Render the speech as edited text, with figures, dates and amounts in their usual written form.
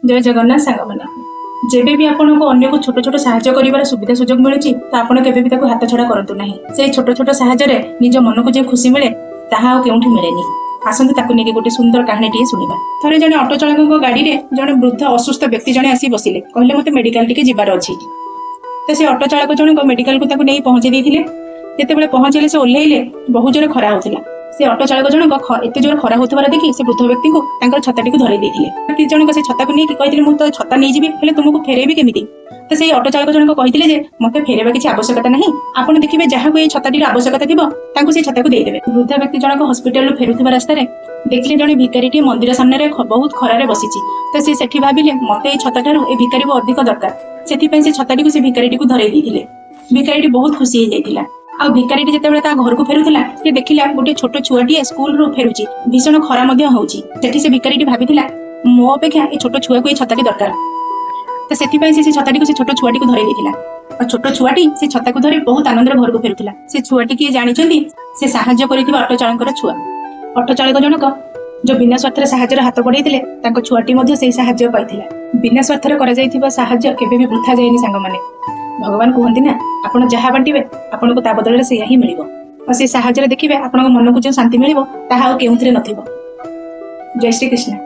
जय जगन्नाथ सांग मैंने जेबे भी आपको अन्य को छोट छोट साहाय्य कर सुविधा सुजोग मिलूची तो आपड़ के हाथ छड़ा करूँ ना से छोट छोट साहाय्य निज मन को जो खुशी मिले ताहा केउठी मिलेनी। आसतु ताकू नहीं गोटे सुंदर कहानी टी शुणा। थे जड़े ऑटो चालक गाड़ी में जड़े वृद्ध असुस्थ व्यक्ति जड़े आसी बसिले कहले मते मेडिकल टी जीवार अच्छी तो से ऑटो चालक जनक मेडिकल को नहीं पहुंचे देते जिते पहुंचले से ओह्लैले बहुत जोर खरा होता से ऑटो चालक जनक एत जोर खरा होतार देखी से वृद्ध व्यक्ति को छताटी को धरई देते जनक से छता को नहीं कहते मुझे छता नहीं जी तुमको फेरेबी केमी तो से ऑटो चालक जनक कहते मत फेरवा किसी आवश्यकता नहीं आपड़ देखिए जहाँ को छताटी आवश्यकता थी से छता को देदेवे। वृद्ध व्यक्ति जनक हस्पिटाल फेरुवा रास्तार देखिले जड़े भिकारी मंदिर सामने बहुत खरारे बसी तो से भाविले मत छता भिकारी को अधिक दरकार से छताटी को भिकारी को धरई देते। भिकारी बहुत खुशी हो जाता आ भिकारी जिते घर को फेरुला से देखला गोटे छोट छुआटी स्कूल रू फेरुची भीषण खरा होती से भिकारी भाभी मो अपेक्षा ये छोट छुआ को छताटी दरकार तो से छताटी को छोट छुआटी को धरई देता और छोट छुआटी से छता को धरी बहुत आनंद घर को फेरुला। से छुआटी किए जानते से साहाय्य कर ऑटो चालक छुआ ऑटो चालक जनक जो बिना स्वार्थ साहाय्य हाथ बढ़ाई छुआटी से साहाय्य पाई बिना स्वार्थ साहाय्य केबे भी वृथा जाएनी सांग माने। भगवान कहते ना आपड़ जहाँ बांटे आपन को बदल से ही मिल और से साहाय्य देखिए आप मन को जो शांति मिल ताहा केउथिरे नथिबो। जय श्री कृष्ण।